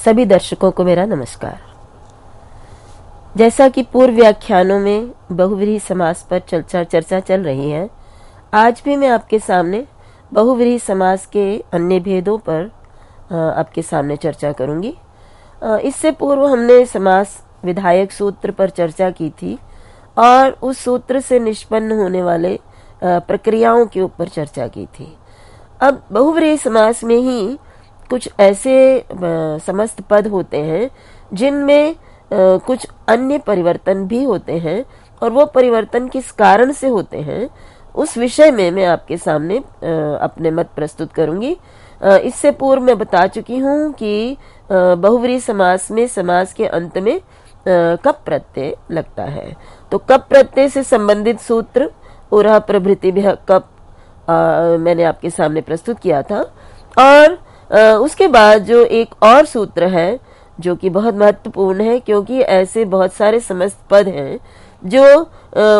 सभी दर्शकों को मेरा नमस्कार। जैसा कि पूर्व व्याख्यानों में बहुव्रीहि समास पर चर्चा चल रही है, आज भी मैं आपके सामने बहुव्रीहि समास के अन्य भेदों पर आपके सामने चर्चा करूंगी। इससे पूर्व हमने समास विधायक सूत्र पर चर्चा की थी और उस सूत्र से निष्पन्न होने वाले प्रक्रियाओं के ऊपर चर्चा की थी। अब बहुव्रीहि समास में ही कुछ ऐसे समस्त पद होते हैं जिनमें कुछ अन्य परिवर्तन भी होते हैं, और वो परिवर्तन किस कारण से होते हैं उस विषय में मैं आपके सामने अपने मत प्रस्तुत करूंगी। इससे पूर्व मैं बता चुकी हूँ कि बहुव्रीहि समास में समास के अंत में कप प्रत्यय लगता है। तो कप प्रत्यय से संबंधित सूत्र उरः प्रभृतिभ्यः कप मैंने आपके सामने प्रस्तुत किया था, और उसके बाद जो एक और सूत्र है जो कि बहुत महत्वपूर्ण है, क्योंकि ऐसे बहुत सारे समस्त पद हैं जो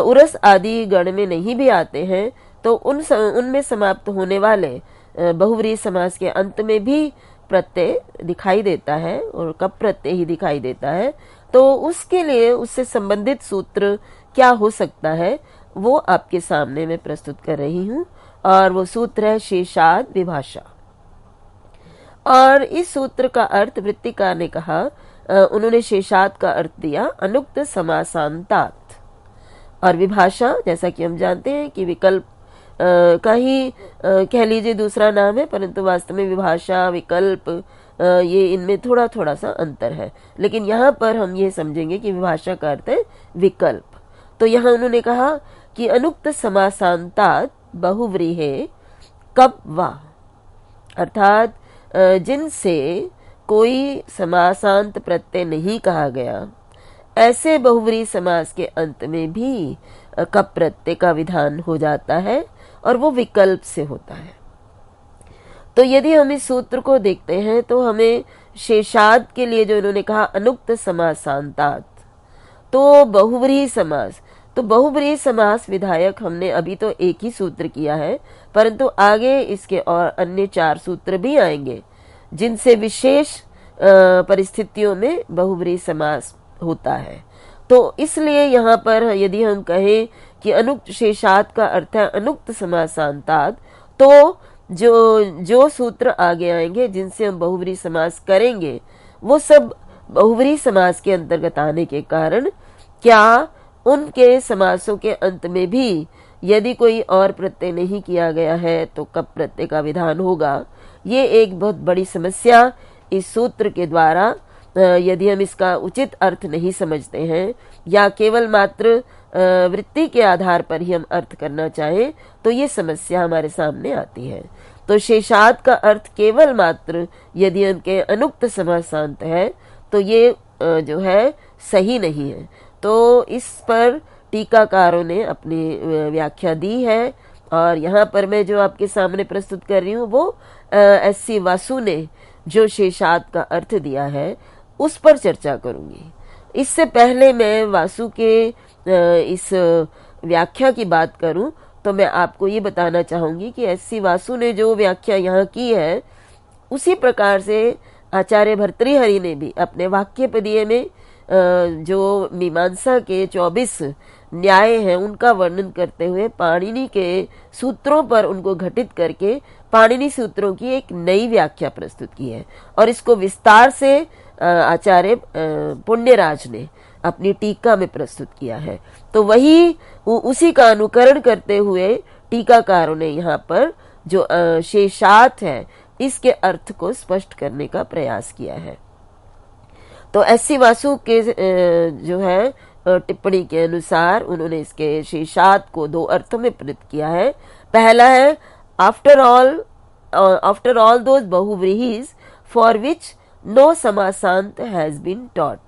उरस आदि गण में नहीं भी आते हैं, तो उनमें समाप्त होने वाले बहुव्रीहि समास के अंत में भी प्रत्यय दिखाई देता है और कप प्रत्यय ही दिखाई देता है। तो उसके लिए उससे संबंधित सूत्र क्या हो सकता है वो आपके सामने मैं प्रस्तुत कर रही हूँ, और वो सूत्र है शेषाद विभाषा। और इस सूत्र का अर्थ वृत्तिकार ने कहा, उन्होंने शेषाद का अर्थ दिया अनुक्त समासांतात, और विभाषा जैसा कि हम जानते हैं कि विकल्प का ही कह लीजिए दूसरा नाम है, परंतु वास्तव में विभाषा विकल्प ये इनमें थोड़ा थोड़ा सा अंतर है, लेकिन यहाँ पर हम ये समझेंगे कि विभाषा का अर्थ है विकल्प। तो यहाँ उन्होंने कहा कि अनुक्त समासांतात बहुव्रीहे कप वा, अर्थात जिनसे कोई समासांत प्रत्यय नहीं कहा गया, ऐसे बहुव्रीहि समास के अंत में भी कप प्रत्यय का विधान हो जाता है, और वो विकल्प से होता है। तो यदि हम इस सूत्र को देखते हैं तो हमें शेषाद के लिए जो इन्होंने कहा अनुक्त समासांतात, तो बहुव्रीहि समास, तो बहुव्रीहि समास विधायक हमने अभी तो एक ही सूत्र किया है, परंतु आगे इसके और अन्य 4 सूत्र भी आएंगे जिनसे विशेष परिस्थितियों में बहुव्रीहि समास होता है। तो इसलिए यहाँ पर यदि हम कहें कि अनुक्त शेषाद का अर्थ है अनुक्त समासांतात, तो जो सूत्र आगे आएंगे जिनसे हम बहुव्रीहि समास करेंगे वो सब बहुव्रीहि समास के अंतर्गत आने के कारण क्या उनके समासों के अंत में भी यदि कोई और प्रत्यय नहीं किया गया है तो कप प्रत्यय का विधान होगा। ये एक बहुत बड़ी समस्या इस सूत्र के द्वारा, यदि हम इसका उचित अर्थ नहीं समझते हैं या केवल मात्र वृत्ति के आधार पर ही हम अर्थ करना चाहें, तो ये समस्या हमारे सामने आती है। तो शेषाद का अर्थ केवल मात्र यदि हम के अनुक्त समासांत है तो ये जो है सही नहीं है। तो इस पर टीकाकारों ने अपनी व्याख्या दी है, और यहाँ पर मैं जो आपके सामने प्रस्तुत कर रही हूँ वो एस.सी. वासु ने जो शेषाद का अर्थ दिया है उस पर चर्चा करूंगी। इससे पहले मैं वासु के इस व्याख्या की बात करूं तो मैं आपको ये बताना चाहूंगी कि एस.सी. वासु ने जो व्याख्या यहाँ की है उसी प्रकार से आचार्य भर्तृहरि ने भी अपने वाक्यपदीय में जो मीमांसा के 24 न्याय हैं उनका वर्णन करते हुए पाणिनि के सूत्रों पर उनको घटित करके पाणिनि सूत्रों की एक नई व्याख्या प्रस्तुत की है, और इसको विस्तार से आचार्य पुण्यराज ने अपनी टीका में प्रस्तुत किया है। तो वही उसी का अनुकरण करते हुए टीकाकारों ने यहाँ पर जो शेषाद है इसके अर्थ को स्पष्ट करने का प्रयास किया है। तो एस.सी. वासु के जो है टिप्पणी के अनुसार उन्होंने इसके शेषाद को 2 अर्थों में प्रयुक्त किया है। पहला है आफ्टर ऑल दोज बहुव्रीहिज फॉर विच नो समासांत हैज बीन टॉट।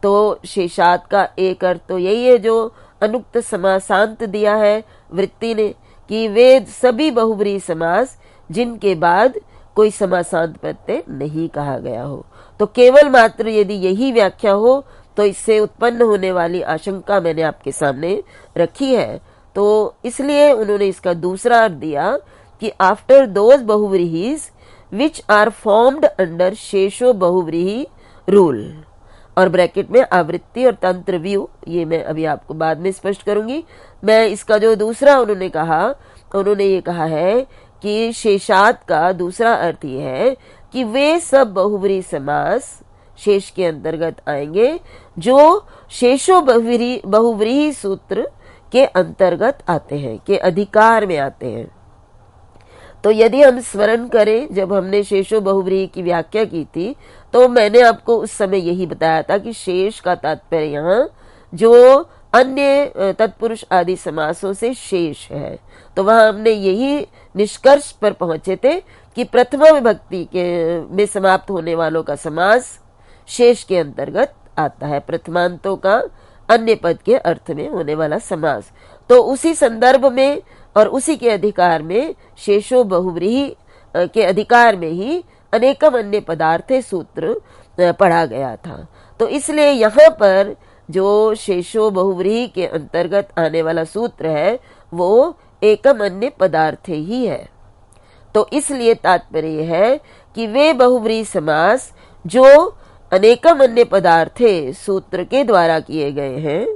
तो शेषाद का एक अर्थ तो यही है जो अनुक्त समासांत दिया है वृत्ति ने, कि वेद सभी बहुव्रीहि समास जिनके बाद कोई समासांत प्रत्यय नहीं कहा गया हो। तो केवल मात्र यदि यही व्याख्या हो तो इससे उत्पन्न होने वाली आशंका मैंने आपके सामने रखी है। तो इसलिए उन्होंने इसका दूसरा अर्थ दिया कि आफ्टर दोज बहुव्रीहिज विच आर फॉर्म्ड अंडर शेषो बहुव्रीहि रूल। और ब्रैकेट में आवृत्ति और तंत्र व्यू, ये मैं अभी आपको बाद में स्पष्ट करूंगी। मैं इसका जो दूसरा उन्होंने ये कहा है कि शेषात का दूसरा अर्थ ये है कि वे सब बहुव्रीहि समास शेष के अंतर्गत आएंगे जो शेषो बहुव्रीहि सूत्र के अंतर्गत आते हैं, के अधिकार में आते हैं। तो यदि हम स्मरण करें, जब हमने शेषो बहुव्रीहि की व्याख्या की थी तो मैंने आपको उस समय यही बताया था कि शेष का तात्पर्य यहाँ जो अन्य तत्पुरुष आदि समासों से शेष है। तो वहां हमने यही निष्कर्ष पर पहुंचे थे कि प्रथमा विभक्ति के में समाप्त होने वालों का समास शेष के अंतर्गत आता है, प्रथमांतों का अन्य पद के अर्थ में होने वाला समास। तो उसी संदर्भ में और उसी के अधिकार में शेषो बहुव्रीहि के अधिकार में ही अनेकम अन्य पदार्थे सूत्र पढ़ा गया था। तो इसलिए यहाँ पर जो शेषो बहुव्रीहि के अंतर्गत आने वाला सूत्र है वो एकम अन्य पदार्थे ही है। तो इसलिए तात्पर्य है कि वे बहुव्रीहि समास जो अनेकम अन्य पदार्थे सूत्र के द्वारा किए गए हैं,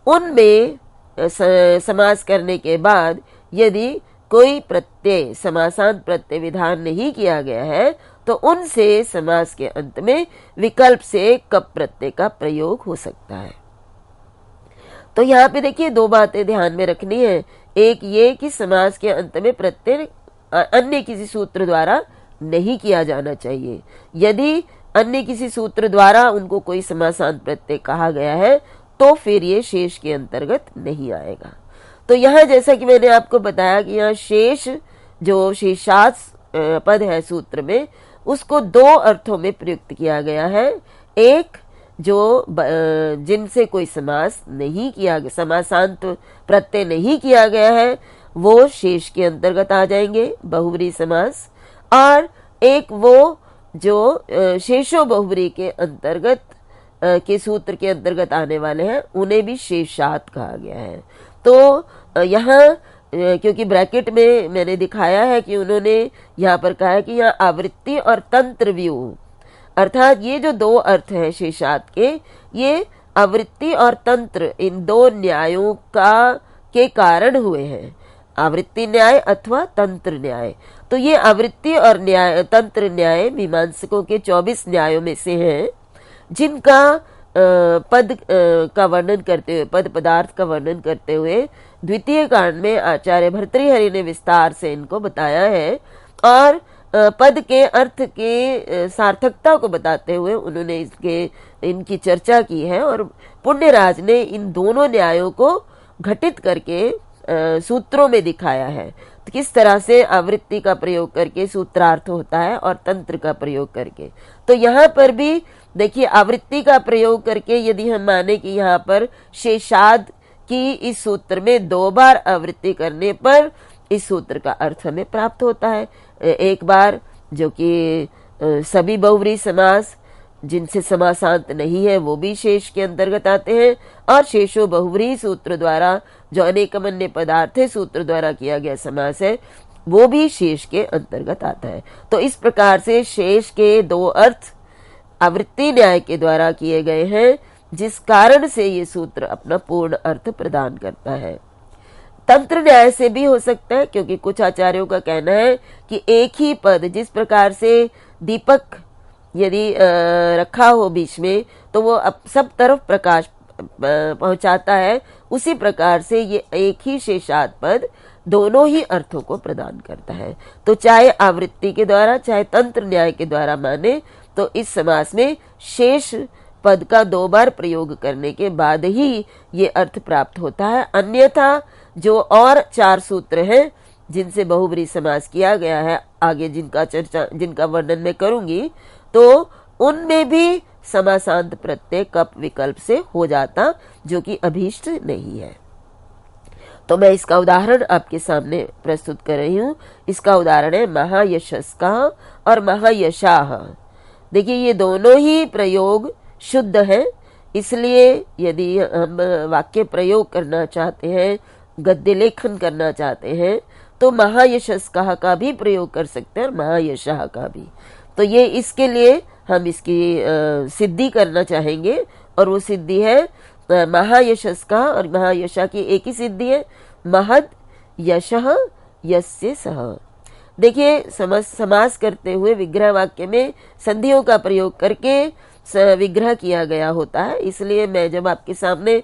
उनमें समास करने के बाद यदि कोई प्रत्यय समासांत प्रत्यय विधान नहीं किया गया है तो उनसे समास के अंत में विकल्प से कप प्रत्यय का प्रयोग हो सकता है। तो यहाँ पे देखिए दो बातें ध्यान में रखनी है। एक ये कि समास के अंत में प्रत्यय अन्य किसी सूत्र द्वारा नहीं किया जाना चाहिए। यदि अन्य किसी सूत्र द्वारा उनको कोई समासांत प्रत्यय कहा गया है तो फिर ये शेष के अंतर्गत नहीं आएगा। तो यहाँ जैसा कि मैंने आपको बताया कि यहाँ शेष जो शेषात पद है सूत्र में, उसको दो अर्थों में प्रयुक्त किया गया है। एक जो जिनसे कोई समास नहीं किया, समासांत प्रत्यय नहीं किया गया है, वो शेष के अंतर्गत आ जाएंगे, बहुव्रीहि समास। और एक वो जो शेषो बहुव्रीहि के अंतर्गत के सूत्र के अंतर्गत आने वाले हैं, उन्हें भी शेषात कहा गया है। तो यहाँ क्योंकि ब्रैकेट में मैंने दिखाया है कि उन्होंने यहाँ पर कहा है कि यहाँ आवृत्ति और तंत्र व्यू, अर्थात ये जो दो अर्थ हैं शेषात के, ये आवृत्ति और तंत्र इन दो न्यायों के कारण हुए हैं, आवृत्ति न्याय अथवा तंत्र न्याय। तो ये आवृत्ति और न्याय तंत्र न्याय मीमांसकों के 24 न्यायों में से हैं, जिनका पद का वर्णन करते हुए, पद पदार्थ का वर्णन करते हुए द्वितीय कांड में आचार्य भर्तृहरि ने विस्तार से इनको बताया है। और पद के अर्थ के सार्थकता को बताते हुए उन्होंने इनकी चर्चा की है। और पुण्यराज ने इन दोनों न्यायों को घटित करके सूत्रों में दिखाया है, तो किस तरह से आवृत्ति का प्रयोग करके सूत्रार्थ होता है और तंत्र का प्रयोग करके। तो यहाँ पर भी देखिए आवृत्ति का प्रयोग करके यदि हम माने कि यहाँ पर शेषाद की इस सूत्र में 2 बार आवृत्ति करने पर इस सूत्र का अर्थ हमें प्राप्त होता है। एक बार जो कि सभी बहुव्रीहि समास जिनसे समासांत नहीं है वो भी शेष के अंतर्गत आते हैं, और शेषो बहुव्रीहि सूत्र द्वारा जो अनेकम अन्य पदार्थ सूत्र द्वारा किया गया समास है वो भी शेष के अंतर्गत आता है। तो इस प्रकार से शेष के 2 अर्थ आवृत्ति न्याय के द्वारा किए गए हैं, जिस कारण से ये सूत्र अपना पूर्ण अर्थ प्रदान करता है। तंत्र न्याय से भी हो सकता है, क्योंकि कुछ आचार्यों का कहना है कि एक ही पद, जिस प्रकार से दीपक यदि रखा हो बीच में तो वो सब तरफ प्रकाश पहुंचाता है, उसी प्रकार से ये एक ही शेषात पद दोनों ही अर्थों को प्रदान करता है। तो चाहे आवृत्ति के द्वारा चाहे तंत्र न्याय के द्वारा माने तो इस समास में शेष पद का 2 बार प्रयोग करने के बाद ही ये अर्थ प्राप्त होता है। अन्यथा जो और 4 सूत्र हैं जिनसे बहुव्रीहि समास किया गया है, आगे जिनका वर्णन मैं करूंगी, तो उनमें भी समासांत प्रत्यय कप विकल्प से हो जाता, जो कि अभीष्ट नहीं है। तो मैं इसका उदाहरण आपके सामने प्रस्तुत कर रही हूँ। इसका उदाहरण है महायशस्का और महायशाह। देखिए ये दोनों ही प्रयोग शुद्ध हैं, इसलिए यदि हम वाक्य प्रयोग करना चाहते हैं, गद्य लेखन करना चाहते हैं, तो महायशस्कः का भी प्रयोग कर सकते हैं और महायशः का भी। तो ये इसके लिए हम इसकी सिद्धि करना चाहेंगे, और वो सिद्धि है महायशस्कः और महायशः की एक ही सिद्धि है, महद यशः यस्य सः। देखिए, समास करते हुए विग्रह वाक्य में संधियों का प्रयोग करके विग्रह किया गया होता है। इसलिए मैं जब आपके सामने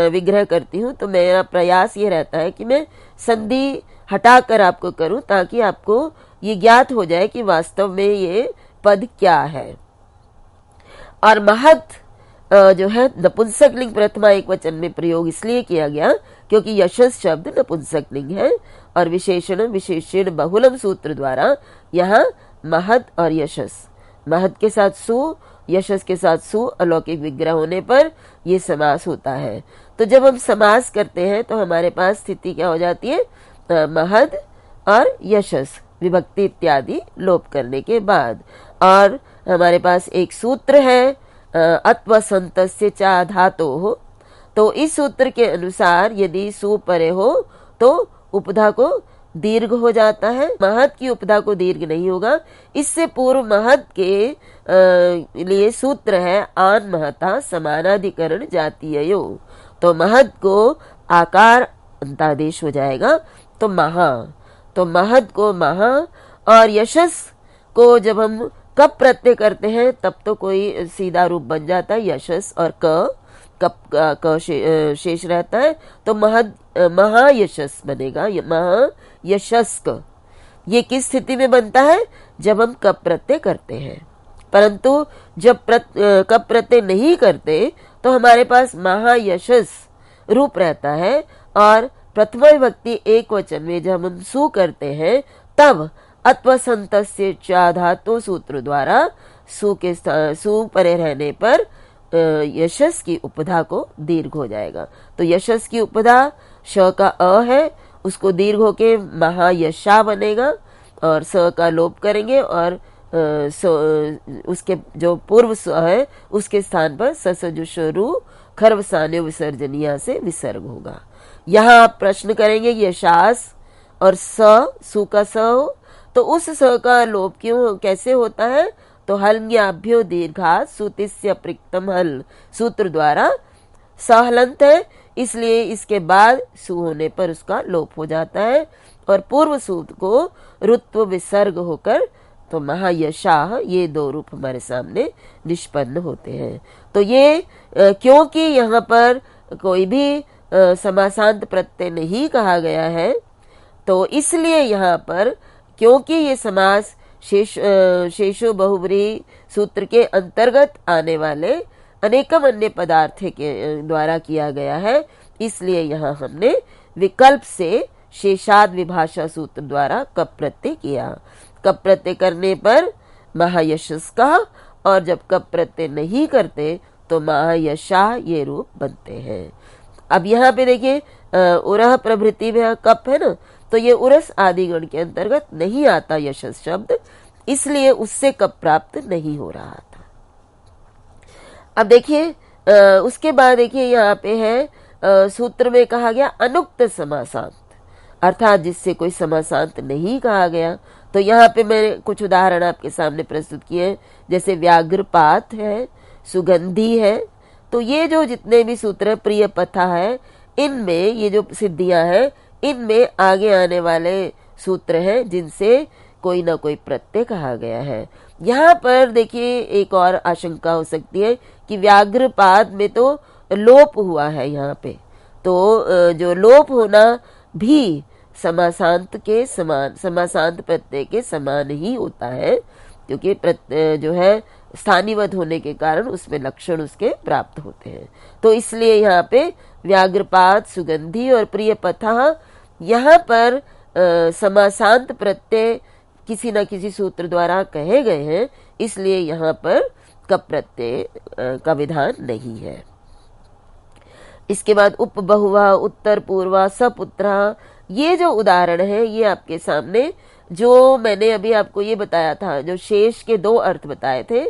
विग्रह करती हूँ तो मेरा प्रयास ये रहता है कि मैं संधि हटाकर आपको करूं, ताकि आपको ये ज्ञात हो जाए कि वास्तव में ये पद क्या है। और महत जो है नपुंसक लिंग प्रथमा एक वचन में प्रयोग इसलिए किया गया क्योंकि यशस शब्द नपुंसक लिंग है, और विशेषण विशेषण बहुलम सूत्र द्वारा यहाँ महत और यशस, महत के साथ सु, यशस के साथ सु अलौकिक विग्रह होने पर यह समास होता है। तो जब हम समास करते हैं तो हमारे पास स्थिति क्या हो जाती है, महद और यशस विभक्ति इत्यादि लोप करने के बाद। और हमारे पास एक सूत्र है अत्वसंतस्य चा धातो हो, तो इस सूत्र के अनुसार यदि सु परे हो तो उपधा को दीर्घ हो जाता है, महत की उपधा को दीर्घ नहीं होगा। इससे पूर्व महत के लिए सूत्र है आन महता समानाधिकरण जातीयो, तो महत को आकार अंतादेश हो जाएगा, तो महा, तो महत को महा। और यशस को जब हम कप प्रत्यय करते हैं तब तो कोई सीधा रूप बन जाता है यशस, और क शेष रहता है, तो महायशस बनेगा, महायशस्क। ये किस स्थिति में बनता है, जब हम कप प्रत्यय करते हैं। परंतु जब कप प्रत्यय नहीं करते तो हमारे पास महायशस रूप रहता है, और प्रथमा विभक्ति एक वचन में जब हम सु करते हैं तब अत्वसंतस्य चा धातु सूत्र द्वारा सु परे रहने पर यशस की उपधा को दीर्घ हो जाएगा। तो यशस की उपधा श का अ है, उसको दीर्घ होके महायशा बनेगा, और स का लोप करेंगे और उसके जो पूर्व स है उसके स्थान पर ससजुषरु खर्वसान्य विसर्जनिया से विसर्ग होगा। यहाँ आप प्रश्न करेंगे यशास और सु का स हो, तो उस स का लोप क्यों कैसे होता है, तो हल्म्याभ्यो दीर्घा सुतिस्य प्रिक्तम हल सूत्र द्वारा सहलंत है, इसलिए इसके बाद सु होने पर उसका लोप हो जाता है, और पूर्व सूत्र को रुत्व विसर्ग होकर तो महायशाह, ये दो रूप हमारे सामने निष्पन्न होते हैं। तो ये क्योंकि यहाँ पर कोई भी समासांत प्रत्यय नहीं कहा गया है, तो इसलिए यहाँ पर क्योंकि ये समास शेषो बहुव्रीहि सूत्र के अंतर्गत आने वाले अनेकम अन्य पदार्थ के द्वारा किया गया है, इसलिए यहाँ हमने विकल्प से शेषाद विभाषा सूत्र द्वारा कप प्रत्यय किया। कप प्रत्यय करने पर महायशस का, और जब कप प्रत्यय नहीं करते तो महायशा ये रूप बनते हैं। अब यहाँ पे देखिए उरह प्रभृति में कप है ना, तो ये उरस आदिगण के अंतर्गत नहीं आता यशस शब्द, इसलिए उससे कप प्राप्त नहीं हो रहा था। अब देखिए उसके बाद देखिए यहाँ पे है सूत्र में कहा गया अनुक्त समासांत, अर्थात जिससे कोई समासांत नहीं कहा गया। तो यहाँ पे मैंने कुछ उदाहरण आपके सामने प्रस्तुत किए, जैसे व्याघ्रपात है, सुगंधी है। तो ये जो जितने भी सूत्र प्रिय पथा है, इनमें ये जो सिद्धियां हैं, इनमें आगे आने वाले सूत्र हैं जिनसे कोई ना कोई प्रत्यय कहा गया है। यहाँ पर देखिए एक और आशंका हो सकती है कि व्याघ्रपाद में तो लोप हुआ है यहाँ पे, तो जो लोप होना भी समासांत के समान, समासांत प्रत्यय के समान ही होता है, क्योंकि जो है स्थानीवद होने के कारण उसमें लक्षण उसके प्राप्त होते हैं। तो इसलिए यहाँ पे व्याघ्रपात, सुगंधी और प्रिय पथा, यहाँ पर समासांत प्रत्यय किसी न किसी सूत्र द्वारा कहे गए हैं, इसलिए यहाँ पर कप प्रत्यय का विधान नहीं है। इसके बाद उप बहुवा, उत्तर पूर्वा, सपुत्रा, ये जो उदाहरण है ये आपके सामने, जो मैंने अभी आपको ये बताया था, जो शेष के दो अर्थ बताए थे,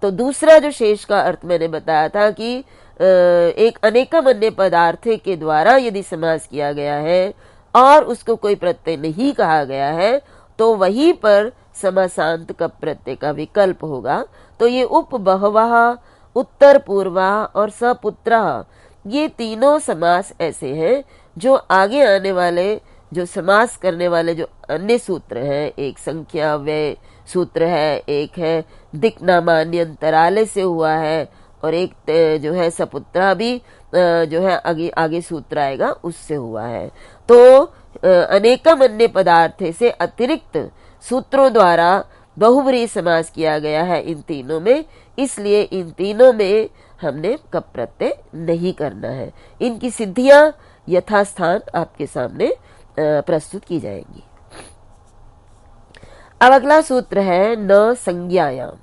तो दूसरा जो शेष का अर्थ मैंने बताया था कि एक अनेकम अन्य पदार्थ के द्वारा यदि समास किया गया है और उसको कोई प्रत्यय नहीं कहा गया है तो वहीं पर समासांत कप प्रत्यय का विकल्प होगा। तो ये उप बहवः, उत्तर पूर्वा और सपुत्रः, ये तीनों समास ऐसे हैं जो आगे आने वाले जो समास करने वाले जो अन्य सूत्र हैं, एक संख्या व्यय सूत्र है, एक है दिक् नामान्य अंतराले से हुआ है, और एक जो है सपुत्रा भी जो है आगे आगे सूत्र आएगा उससे हुआ है। तो अनेकम अन्य पदार्थ से अतिरिक्त सूत्रों द्वारा बहुव्रीहि समास किया गया है इन तीनों में, इसलिए इन तीनों में हमने कप प्रत्यय नहीं करना है। इनकी सिद्धियां यथास्थान आपके सामने प्रस्तुत की जाएंगी। अब अगला सूत्र है न संज्ञायाम।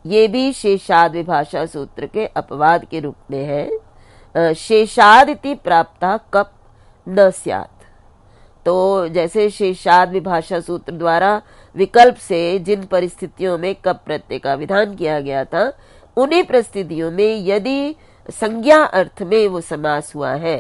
ये भी शेषाद विभाषा सूत्र के अपवाद के रूप में है। शेषाद इति प्राप्ता कप न स्यात्। तो जैसे शेषाद विभाषा सूत्र द्वारा विकल्प से जिन परिस्थितियों में कप प्रत्यय का विधान किया गया था, उन्हीं परिस्थितियों में यदि संज्ञा अर्थ में वो समास हुआ है,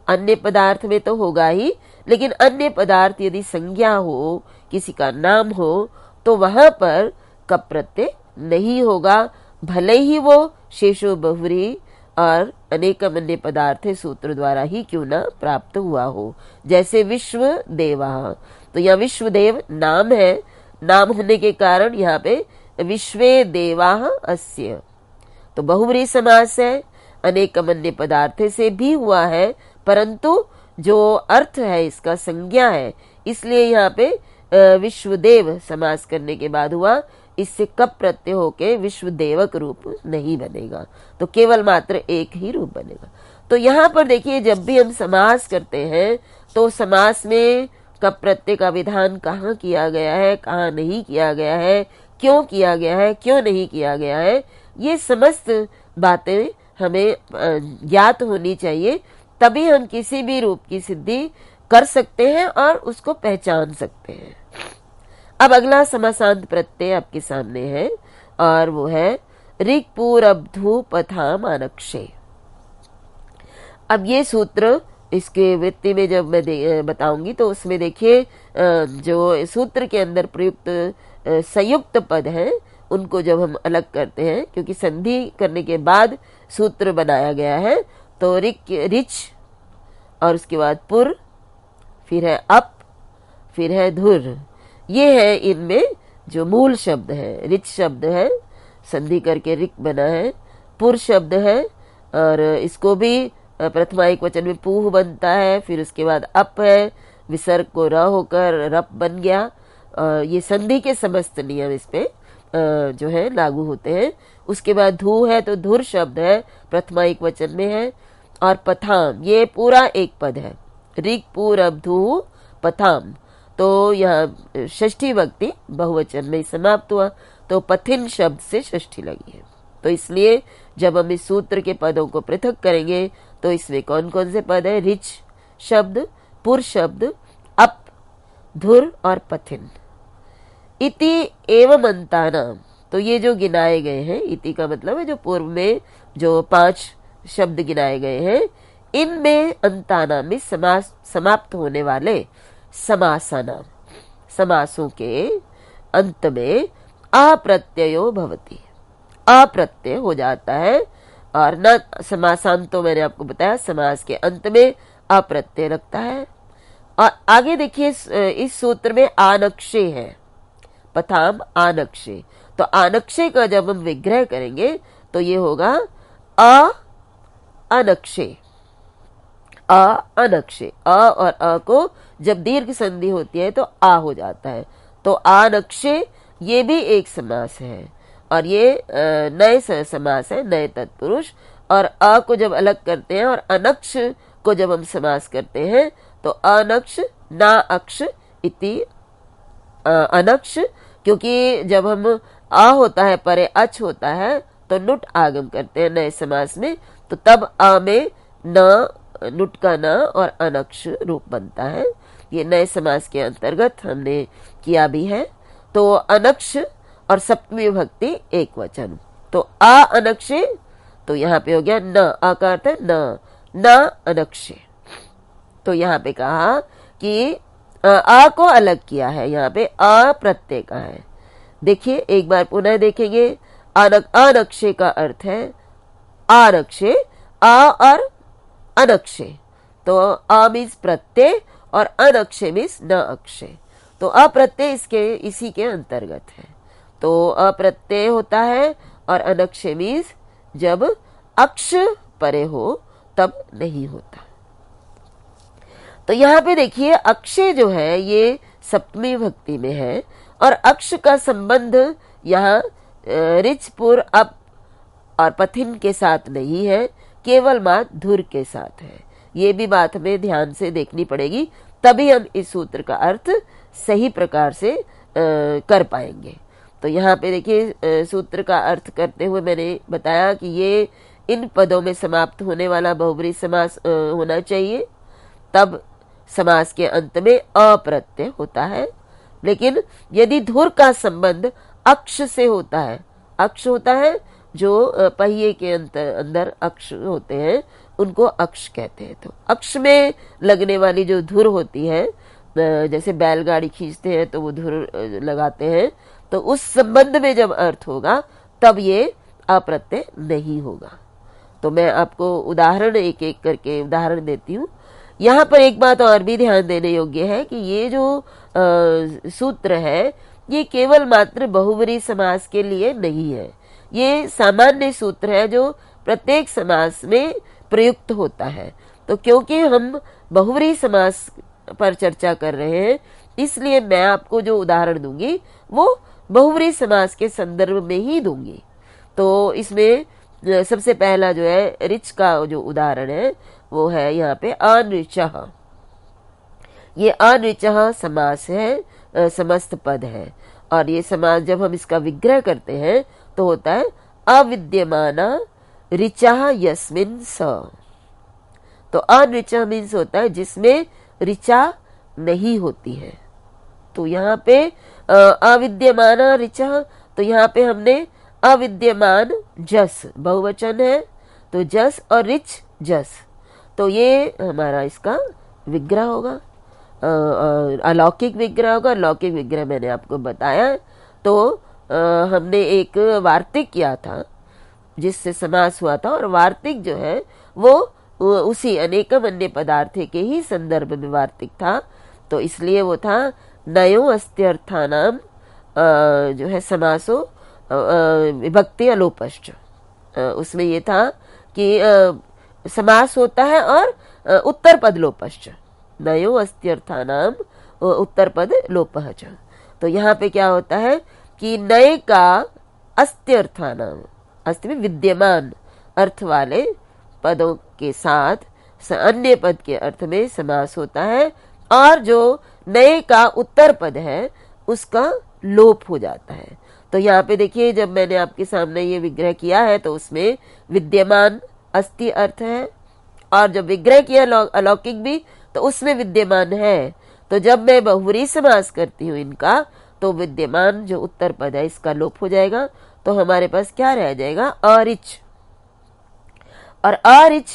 अन्य पदार्थ में तो होगा ही, लेकिन अन्य पदार्थ यदि संज्ञा हो, किसी का नाम हो, तो वहां पर कप प्रत्यय नहीं होगा, भले ही वो शेषो बहुव्रीहि और अनेकम अन्य पदार्थ सूत्र द्वारा ही क्यों ना प्राप्त हुआ हो। जैसे विश्व देवा, तो यहाँ विश्व देव नाम है, नाम होने के कारण यहाँ पे विश्वे देवा अस्य, तो बहुव्रीहि समास है, अनेकम अन्य पदार्थ से भी हुआ है, परंतु जो अर्थ है इसका संज्ञा है, इसलिए यहाँ पे विश्वदेव समास करने के बाद हुआ। इससे कप प्रत्यय होके विश्वदेवक रूप नहीं बनेगा, तो केवल मात्र एक ही रूप बनेगा। तो यहाँ पर देखिए, जब भी हम समास करते हैं तो समास में कप प्रत्यय का विधान कहाँ किया गया है, कहाँ नहीं किया गया है, क्यों किया गया है, क्यों नहीं किया गया है, ये समस्त बातें हमें ज्ञात होनी चाहिए, तभी हम किसी भी रूप की सिद्धि कर सकते हैं और उसको पहचान सकते हैं। अब अगला समासांत प्रत्यय आपके सामने है और वो है ऋक् पूरब्धु पथाम आनक्षे। अब ये सूत्र इसके वृत्ति में जब मैं बताऊंगी तो उसमें देखिए जो सूत्र के अंदर प्रयुक्त संयुक्त पद हैं उनको जब हम अलग करते हैं, क्योंकि संधि करने के बाद सूत्र बनाया गया है, तो रिच और उसके बाद पुर, फिर है अप, फिर है धुर, ये है इनमें जो मूल शब्द है। रिच शब्द है, संधि करके रिक बना है, पुर शब्द है और इसको भी प्रथमा एक वचन में पूह बनता है, फिर उसके बाद अप है, विसर्ग को र होकर रप बन गया। ये संधि के समस्त नियम इस पे जो है लागू होते हैं। उसके बाद धू है तो धुर शब्द है, प्रथमा एक वचन में है, और पथाम ये पूरा एक पद है, ऋक् पूरब्धु पथाम, तो यहाँ षष्ठी भक्ति बहुवचन में समाप्त हुआ, तो पथिन शब्द से षष्ठी लगी है। तो इसलिए जब हम इस सूत्र के पदों को पृथक करेंगे तो इसमें कौन कौन से पद है, रिच शब्द, पुर शब्द, अप, धुर और पथिन। इति एवं अंतानाम, तो ये जो गिनाए गए हैं, इति का मतलब है जो पूर्व में जो 5 शब्द गिनाए गए हैं, इनमें अंतानाम में समाप्त होने वाले समासानाम, समासों के अंत में अप्रत्ययो भवति, अप्रत्यय हो जाता है। और न समासांतो मैंने आपको बताया समास के अंत में अप्रत्यय लगता है। और आगे देखिए इस सूत्र में आनक्षे है, पथाम आनक्षे, तो आनक्षे का जब हम विग्रह करेंगे तो ये होगा अनक्षे, अनक्षे, अ और अ को जब दीर्घ संधि होती है तो आ हो जाता है, तो आनक्षे ये भी एक समास है और ये नए समास है, नए तत्पुरुष। और अ को जब अलग करते हैं और अनक्ष को जब हम समास करते हैं तो अनक्ष ना अक्ष इति अनक्ष, क्योंकि जब हम आ होता है परे अच होता है तो नुट आगम करते हैं नए समास में, तो तब आ में न, नुट का न और अनक्ष रूप बनता है। ये नए समास के अंतर्गत हमने किया भी है। तो अनक्ष और सप्तमी विभक्ति एक वचन, तो आ अनक्षे, तो यहाँ पे हो गया न, आ का अर्थ है न, न अनक्षे। तो यहाँ पे कहा कि आ को अलग किया है, यहाँ पे आ प्रत्यय का है। देखिए एक बार पुनः देखेंगे। अनक्षे का अर्थ है आरक्षे, आ और अनक्षे। तो आ मीन्स प्रत्यय और अनक्षे मीन्स न अक्षय। तो अप्रत्यय इसके इसी के अंतर्गत है। तो अप्रत्यय होता है और अनक्षय मीन्स जब अक्ष परे हो तब नहीं होता। तो यहाँ पे देखिए अक्षय जो है ये सप्तमी भक्ति में है और अक्ष का संबंध यहाँ रिचपुर अप और पथिन के साथ नहीं है, केवल मात्र धुर के साथ है। ये भी बात हमें ध्यान से देखनी पड़ेगी, तभी हम इस सूत्र का अर्थ सही प्रकार से कर पाएंगे। तो यहाँ पे देखिए सूत्र का अर्थ करते हुए मैंने बताया कि ये इन पदों में समाप्त होने वाला बहुब्रीहि समास होना चाहिए, तब समास के अंत में अप्रत्यय होता है। लेकिन यदि धुर का संबंध अक्ष से होता है, अक्ष होता है जो पहिए के अंदर अक्ष होते हैं उनको अक्ष कहते हैं। तो अक्ष में लगने वाली जो धुर होती है, जैसे बैलगाड़ी खींचते हैं तो वो धुर लगाते हैं, तो उस संबंध में जब अर्थ होगा तब ये अप्रत्यय नहीं होगा। तो मैं आपको उदाहरण एक एक करके उदाहरण देती हूँ। यहाँ पर एक बात और भी ध्यान देने योग्य है कि ये जो सूत्र है ये केवल मात्र बहुब्रीहि समास के लिए नहीं है, ये सामान्य सूत्र है जो प्रत्येक समास में प्रयुक्त होता है। तो क्योंकि हम बहुब्रीहि समास पर चर्चा कर रहे हैं, इसलिए मैं आपको जो उदाहरण दूंगी वो बहुब्रीहि समास के संदर्भ में ही दूंगी। तो इसमें सबसे पहला जो है रिच का जो उदाहरण है वो है यहाँ पे अनृचः। ये अनृचः समास है, समस्त पद है, और ये समास जब हम इसका विग्रह करते हैं तो होता है अविद्यमाना ऋचः यस्मिन् स। तो अनृचः मीन्स होता है जिसमें ऋचा नहीं होती है। तो यहाँ पे अविद्यमाना ऋचः, तो यहाँ पे हमने अविद्यमान जस बहुवचन है, तो जस और रिच जस, तो ये हमारा इसका विग्रह होगा, अलौकिक विग्रह होगा। लौकिक विग्रह मैंने आपको बताया। तो हमने एक वार्तिक किया था जिससे समास हुआ था, और वार्तिक जो है वो उसी अनेकम अन्य पदार्थ के ही संदर्भ में वार्तिक था। तो इसलिए वो था नयो अस्त्यर्थानाम जो है समासो विभक्ति अलोपश्च। उसमें ये था कि समास होता है और उत्तर पद लोपश्च, नयो अस्त्यर्थानाम उत्तर पद लोपः च। तो यहाँ पे क्या होता है कि नए का अस्त्यर्थानाम, अस्त्य में विद्यमान अर्थ वाले पदों के साथ अन्य पद के अर्थ में समास होता है, और जो नए का उत्तर पद है उसका लोप हो जाता है। तो यहाँ पे देखिए जब मैंने आपके सामने ये विग्रह किया है तो उसमें विद्यमान अस्ति अर्थ है, और जब विग्रह किया अलौकिक भी तो उसमें विद्यमान है। तो जब मैं बहुब्रीहि समास करती हूँ इनका, तो विद्यमान जो उत्तर पद है इसका लोप हो जाएगा। तो हमारे पास क्या रह जाएगा अरिच। और अरिच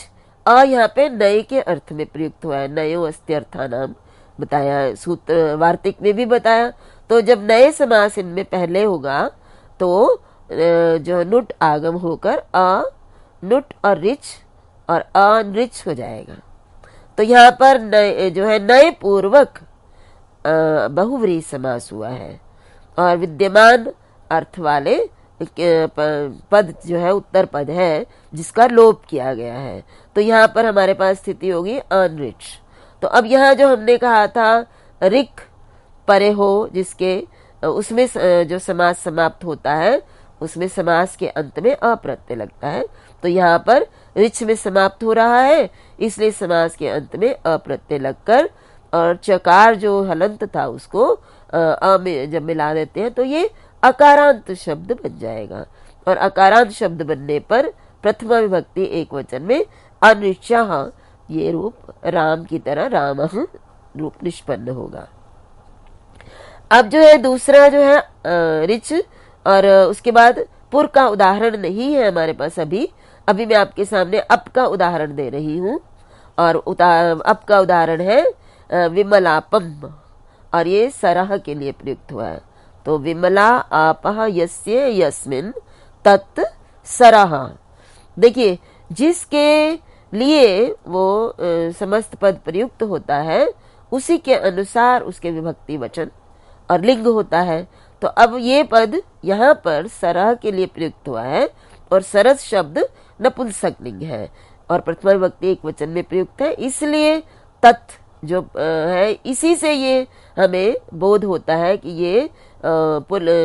अ यहाँ पे नए के अर्थ में प्रयुक्त हुआ है, नयो अस्त्यर्थानाम बताया, सूत्र वार्तिक में भी बताया। तो जब नए समास इनमें पहले होगा तो जो नुट आगम होकर अ नुट और रिच और अनरिच हो जाएगा। तो यहाँ पर नए जो है नए पूर्वक बहुब्रीहि समास हुआ है, और विद्यमान अर्थ वाले पद जो है उत्तर पद है जिसका लोप किया गया है। तो यहाँ पर हमारे पास स्थिति होगी अनरिच। तो अब यहाँ जो हमने कहा था रिक परे हो जिसके, उसमें जो समास समाप्त होता है उसमें समास के अंत में अप्रत्यय लगता है। तो यहाँ पर रिच में समाप्त हो रहा है, इसलिए समास के अंत में अप्रत्यय लगकर, और चकार जो हलंत था उसको अ में जब मिला देते हैं तो ये अकारांत शब्द बन जाएगा। और अकारांत शब्द बनने पर प्रथमा विभक्ति एक वचन में अनिश्चः ये रूप राम की तरह रामः रूप निष्पन्न होगा। अब जो है दूसरा जो है रिच, और उसके बाद पुर का उदाहरण नहीं है हमारे पास अभी मैं आपके सामने अप का उदाहरण दे रही हूँ। और अप का उदाहरण है विमलापम, और ये सरह के लिए प्रयुक्त हुआ है। तो विमला आपह यस्य यस्मिन तत् सरह। देखिए, जिसके लिए वो समस्त पद प्रयुक्त होता है उसी के अनुसार उसके विभक्ति वचन और लिंग होता है। तो अब ये पद यहाँ पर सरह के लिए प्रयुक्त हुआ है और सरस शब्द नपुंसकलिंग है और प्रथमा विभक्ति एक वचन में प्रयुक्त है, इसलिए तत् जो है इसी से ये हमें बोध होता है कि ये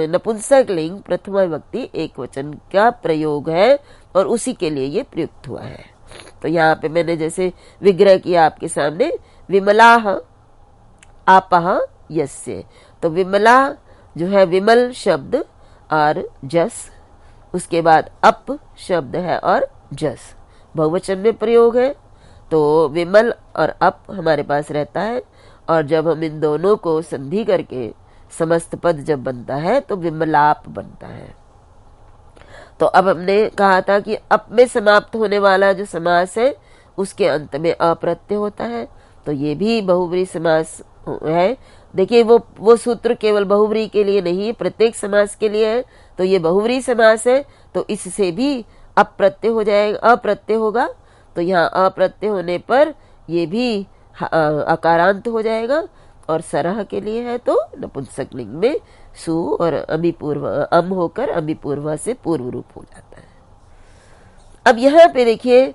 नपुंसकलिंग प्रथमा विभक्ति एक वचन का प्रयोग है और उसी के लिए ये प्रयुक्त हुआ है। तो यहाँ पे मैंने जैसे विग्रह किया आपके सामने, विमलाह आपह यस्य, तो विमला जो है विमल शब्द और जस, उसके बाद अप शब्द है और जस बहुवचन में प्रयोग है। तो विमल और अप हमारे पास रहता है और जब हम इन दोनों को संधि करके समस्त पद जब बनता है तो विमलाप बनता है। तो अब हमने कहा था कि अप में समाप्त होने वाला जो समास है उसके अंत में अप्रत्यय होता है, तो ये भी बहुव्रीहि समास है। देखिए, वो सूत्र केवल बहुव्रीहि के लिए नहीं, प्रत्येक समास के लिए है। तो ये बहुव्रीहि समास है, तो इससे भी अप्रत्यय हो जाएगा, अप्रत्यय होगा। तो यहाँ अप्रत्यय होने पर ये भी अकारांत हो जाएगा और सरह के लिए है तो नपुंसकलिंग में सु और अमिपूर्व अम होकर अमिपूर्व से पूर्व रूप हो जाता है। अब यहाँ पे देखिए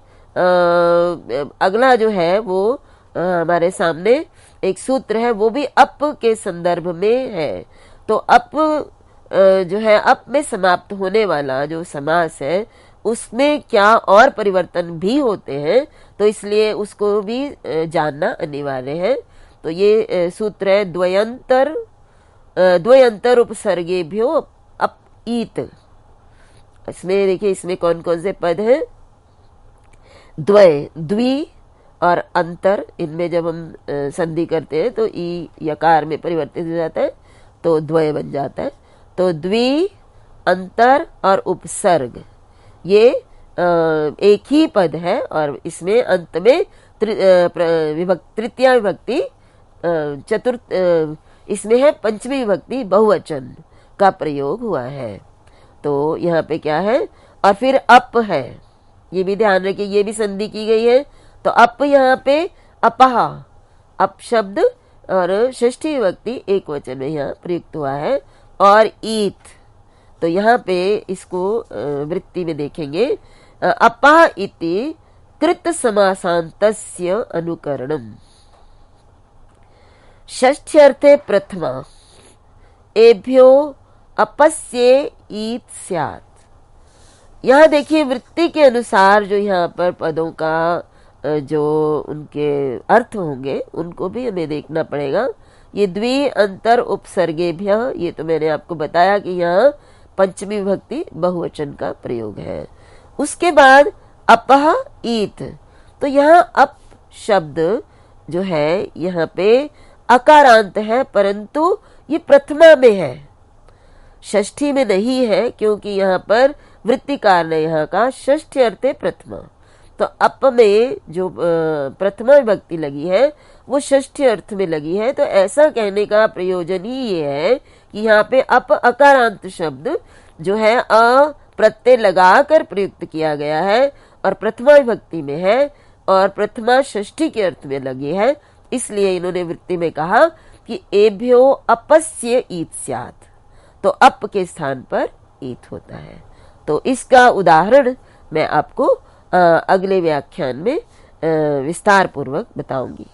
अगला जो है वो हमारे सामने एक सूत्र है, वो भी अप के संदर्भ में है। तो अप जो है अप में समाप्त होने वाला जो समास है उसमें क्या और परिवर्तन भी होते हैं, तो इसलिए उसको भी जानना अनिवार्य है। तो ये सूत्र है द्वयंतर उपसर्गेभ्यो अप ईत। इसमें देखिए, इसमें कौन कौन से पद हैं, द्वय द्वि और अंतर, इनमें जब हम संधि करते हैं तो ई यकार में परिवर्तित हो जाता है तो द्वय बन जाता है। तो द्वि, अंतर और उपसर्ग ये एक ही पद है और इसमें अंत में तृतीया विभक्ति चतुर्थ इसमें है पंचमी विभक्ति बहुवचन का प्रयोग हुआ है। तो यहाँ पे क्या है, और फिर अप है, ये भी ध्यान रखिए, ये भी संधि की गई है। तो अप यहाँ पे अपहा, अप शब्द और षष्ठी विभक्ति एक वचन में यहाँ प्रयुक्त हुआ है। और ईत, तो यहाँ पे इसको वृत्ति में देखेंगे, अपह इति कृत समासान्तस्य अनुकरणम षष्ठ्यर्थे प्रथमा एभ्यो अपस्य ईत स्यात्। यहाँ देखिए, वृत्ति के अनुसार जो यहाँ पर पदों का जो उनके अर्थ होंगे उनको भी हमें देखना पड़ेगा। ये द्वि अंतर उपसर्गेभ्य, ये तो मैंने आपको बताया कि यहाँ पंचमी विभक्ति बहुवचन का प्रयोग है। उसके बाद अपह ईत, तो यहाँ अप शब्द जो है यहाँ पे अकारांत है, परंतु ये प्रथमा में है, षष्ठी में नहीं है, क्योंकि यहाँ पर वृत्तिकार ने यहाँ का षष्ठी अर्थे प्रथमा। तो अप में जो प्रथमा विभक्ति लगी है वो षष्ठी अर्थ में लगी है। तो ऐसा कहने का प्रयोजन ही ये है कि यहाँ पे अप अकारांत शब्द जो है अ प्रत्यय लगाकर प्रयुक्त किया गया है और प्रथमा विभक्ति में है और प्रथमा षष्ठी के अर्थ में लगी है, इसलिए इन्होंने वृत्ति में कहा कि एभ्यो अपस्य ईत स्यात्, तो अप के स्थान पर ईत होता है। तो इसका उदाहरण मैं आपको अगले व्याख्यान में विस्तार पूर्वक बताऊंगी।